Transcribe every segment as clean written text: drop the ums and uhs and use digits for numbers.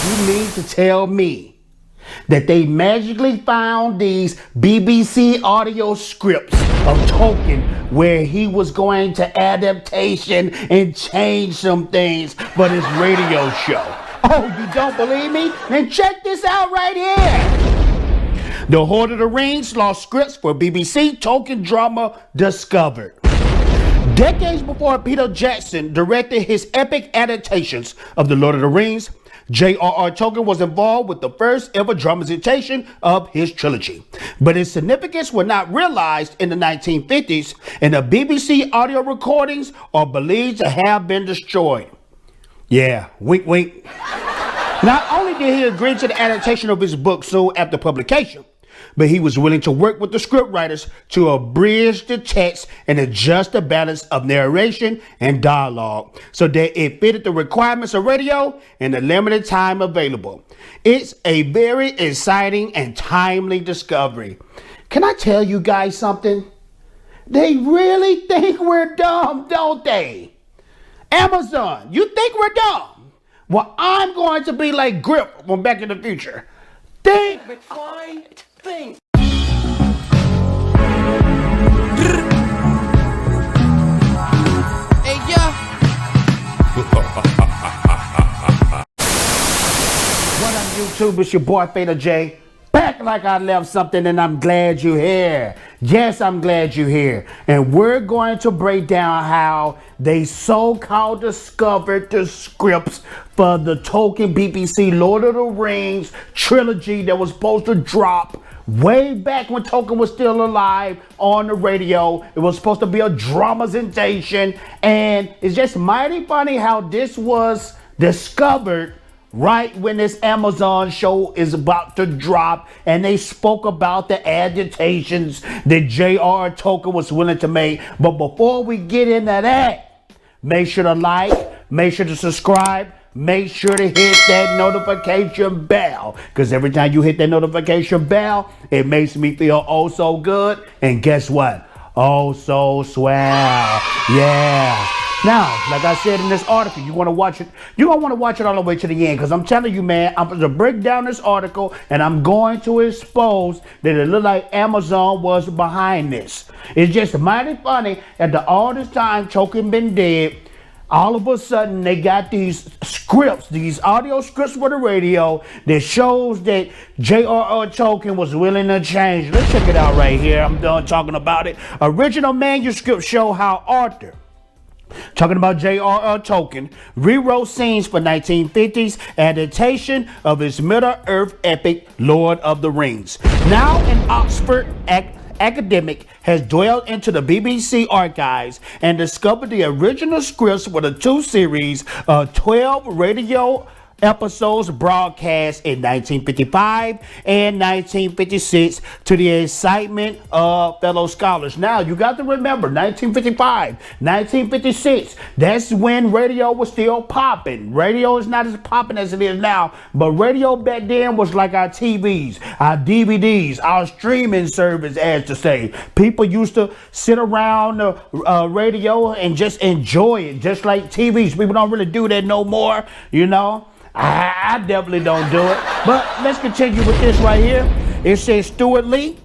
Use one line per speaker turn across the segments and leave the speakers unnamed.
You mean to tell me that they magically found these BBC audio scripts of Tolkien where he was going to adaptation and change some things for this radio show? Oh, you don't believe me? Then check this out right here. The Lord of the Rings lost scripts for BBC Tolkien drama discovered. Decades before Peter Jackson directed his epic adaptations of The Lord of the Rings, J.R.R. Tolkien was involved with the first ever dramatization of his trilogy. But its significance was not realized in the 1950s, and the BBC audio recordings are believed to have been destroyed. Yeah, wink, wink. Not only did he agree to the adaptation of his book soon after publication, but he was willing to work with the scriptwriters to abridge the text and adjust the balance of narration and dialogue so that it fitted the requirements of radio in the limited time available. It's a very exciting and timely discovery. Can I tell you guys something? They really think we're dumb, don't they? Amazon, you think we're dumb? Well, I'm going to be like Griff from Back in the Future. Think, McFly, think.
Hey, yeah.
What up, YouTube? It's your boy, Fader J. Back like I left something, and I'm glad you're here. Yes, I'm glad you're here. And we're going to break down how they so-called discovered the scripts for the Tolkien BBC Lord of the Rings trilogy that was supposed to drop way back when Tolkien was still alive on the radio. It was supposed to be a dramatization, and it's just mighty funny how this was discovered right when this Amazon show is about to drop, and they spoke about the adaptations that J.R.R. Tolkien was willing to make. But before we get into that, make sure to like, make sure to subscribe, make sure to hit that notification bell, because every time you hit that notification bell, it makes me feel oh so good. And guess what? Oh so swell. Yeah. Now, like I said in this article, you want to watch it. You're going to want to watch it all the way to the end, because I'm telling you, man, I'm going to break down this article, and I'm going to expose that it looked like Amazon was behind this. It's just mighty funny that all this time Tolkien been dead, all of a sudden they got these scripts, these audio scripts for the radio that shows that J.R.R. Tolkien was willing to change. Let's check it out right here. I'm done talking about it. Original manuscript show how Arthur, talking about J.R.R. Tolkien, rewrote scenes for 1950s adaptation of his Middle-earth epic Lord of the Rings. Now an Oxford academic has dwelled into the BBC archives and discovered the original scripts for the two series of 12 radio episodes broadcast in 1955 and 1956 to the excitement of fellow scholars. Now, you got to remember, 1955, 1956, that's when radio was still popping. Radio is not as popping as it is now, but radio back then was like our TVs, our DVDs, our streaming service, as to say. People used to sit around the radio and just enjoy it, just like TVs. People don't really do that no more, you know. I definitely don't do it. But let's continue with this right here. It says Stuart Lee,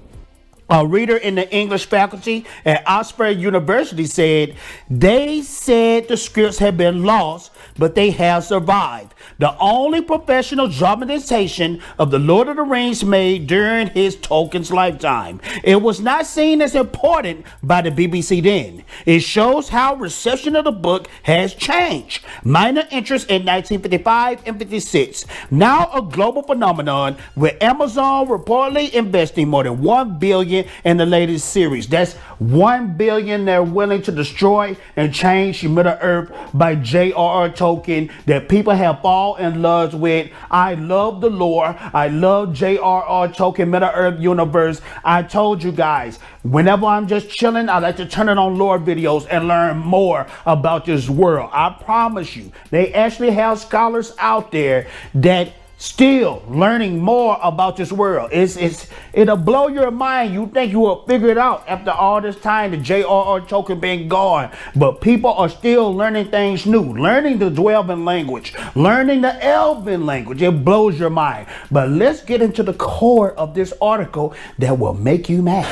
a reader in the English faculty at Oxford University, said they said the scripts had been lost, but they have survived. The only professional dramatization of The Lord of the Rings made during his Tolkien's lifetime. It was not seen as important by the BBC then. It shows how reception of the book has changed. Minor interest in 1955 and 56. Now a global phenomenon, with Amazon reportedly investing more than $1 billion in the latest series. That's $1 billion they're willing to destroy and change Middle-earth by J.R.R. Tolkien that people have fallen in love with. I love the lore. I love J.R.R. Tolkien Middle-earth universe. I told you guys, whenever I'm just chilling, I like to turn it on lore videos and learn more about this world. I promise you, they actually have scholars out there that still learning more about this world. It'll blow your mind. You think you will figure it out after all this time, the J.R.R. Tolkien been gone. But people are still learning things new, learning the Dwelven language, learning the Elven language. It blows your mind. But let's get into the core of this article that will make you mad.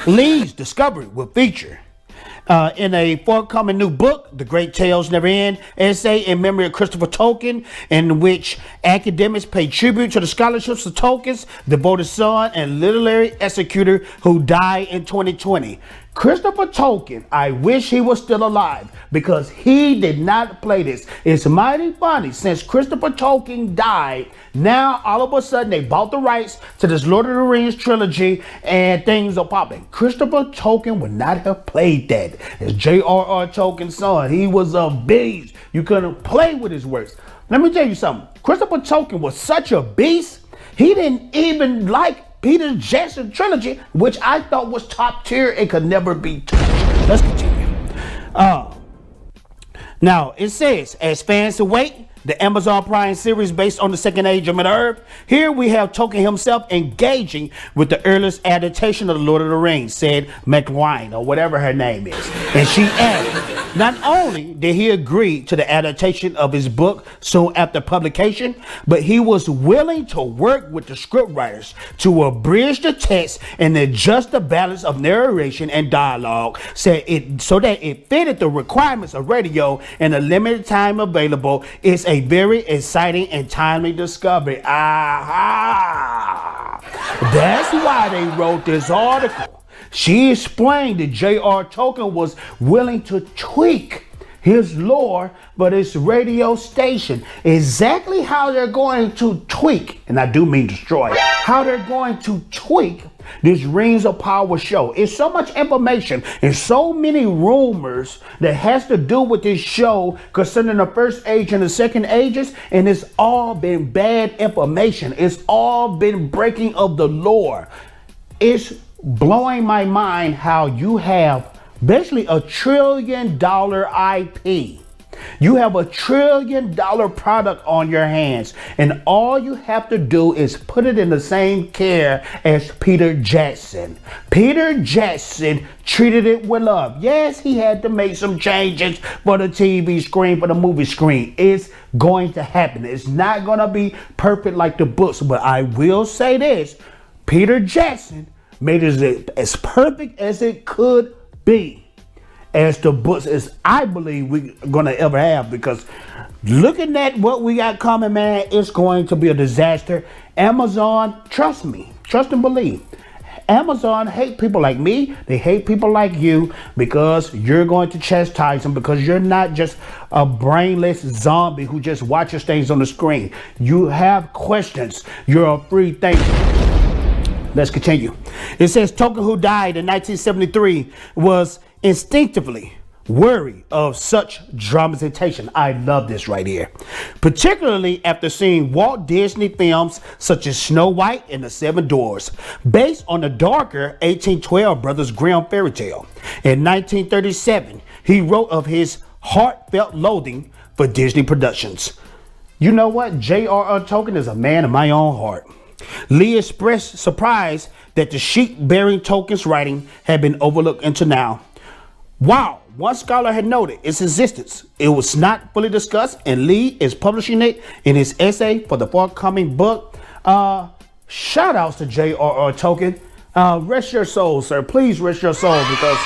Lee's discovery will feature in a forthcoming new book, The Great Tales Never End, essay in memory of Christopher Tolkien, in which academics pay tribute to the scholarships of Tolkien's devoted son and literary executor who died in 2020. Christopher Tolkien, I wish he was still alive because he did not play this. It's mighty funny. Since Christopher Tolkien died, now all of a sudden they bought the rights to this Lord of the Rings trilogy and things are popping. Christopher Tolkien would not have played that. It's J.R.R. Tolkien's son. He was a beast. You couldn't play with his works. Let me tell you something. Christopher Tolkien was such a beast, he didn't even like Peter Jackson trilogy, which I thought was top tier. It could never be touched. Let's continue. Now, it says, as fans await the Amazon Prime series based on the Second Age of Middle-earth, here we have Tolkien himself engaging with the earliest adaptation of The Lord of the Rings, said McWine, or whatever her name is. And she added, not only did he agree to the adaptation of his book soon after publication, but he was willing to work with the scriptwriters to abridge the text and adjust the balance of narration and dialogue so that it fitted the requirements of radio and the limited time available. It's a very exciting and timely discovery. Aha! That's why they wrote this article. She explained that J.R. Tolkien was willing to tweak his lore, but his radio station, exactly how they're going to tweak, and I do mean destroy, how they're going to tweak this Rings of Power show. It's so much information and so many rumors that has to do with this show concerning the first age and the second ages, and it's all been bad information. It's all been breaking of the lore. It's blowing my mind how you have basically $1 trillion IP. You have $1 trillion product on your hands, and all you have to do is put it in the same care as Peter Jackson. Peter Jackson treated it with love. Yes, he had to make some changes for the TV screen, for the movie screen. It's going to happen. It's not going to be perfect like the books, but I will say this. Peter Jackson made it as perfect as it could be, as the books as I believe we're gonna ever have, because looking at what we got coming, man, it's going to be a disaster. Amazon, trust me, trust and believe. Amazon hate people like me. They hate people like you because you're going to chastise them, because you're not just a brainless zombie who just watches things on the screen. You have questions. You're a free thinker. Let's continue. It says Tolkien, who died in 1973, was instinctively worried of such dramatization. I love this right here. Particularly after seeing Walt Disney films such as Snow White and the Seven Dwarfs, based on the darker 1812 Brothers Grimm fairy tale. In 1937, he wrote of his heartfelt loathing for Disney productions. You know what? J.R.R. Tolkien is a man of my own heart. Lee expressed surprise that the sheet bearing Tolkien's writing had been overlooked until now. Wow, one scholar had noted its existence. It was not fully discussed, and Lee is publishing it in his essay for the forthcoming book. Shout outs to J.R.R. Tolkien. Rest your soul, sir. Please rest your soul, because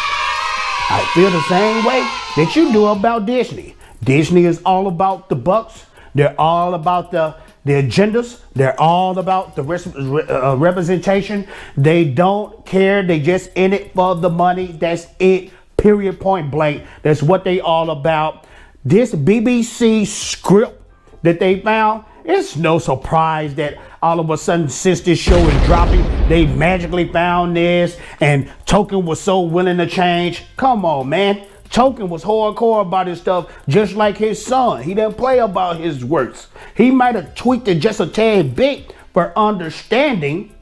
I feel the same way that you do about Disney. Disney is all about the bucks. They're all about the agendas. They're all about the representation. They don't care. They just in it for the money. That's it. Period, point blank. That's what they all about. This BBC script that they found, it's no surprise that all of a sudden, since this show is dropping, they magically found this, and Tolkien was so willing to change. Come on, man. Tolkien was hardcore about his stuff, just like his son. He didn't play about his works. He might have tweaked it just a tad bit for understanding,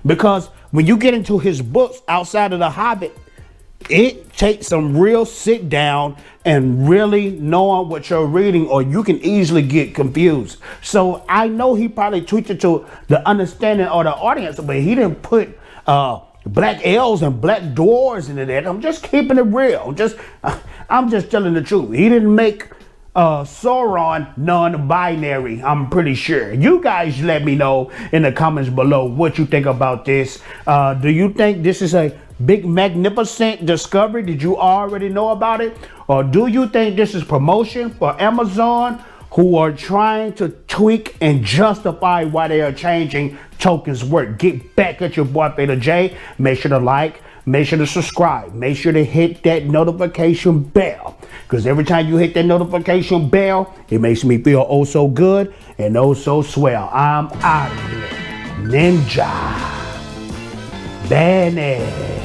because when you get into his books outside of The Hobbit, It takes some real sit down and really knowing what you're reading, or you can easily get confused. So I know he probably tweaked it to the understanding of the audience, but he didn't put black elves and black dwarves into that. I'm just keeping it real. I'm just telling the truth. He didn't make Sauron non-binary, I'm pretty sure. You guys let me know in the comments below what you think about this. Do you think this is a big magnificent discovery? Did you already know about it? Or do you think this is promotion for Amazon, who are trying to tweak and justify why they are changing Tolkien's work? Get back at your boy Beta J. Make sure to like, make sure to subscribe, make sure to hit that notification bell, because every time you hit that notification bell, it makes me feel oh so good and oh so swell. I'm out of here. Ninja. Banned.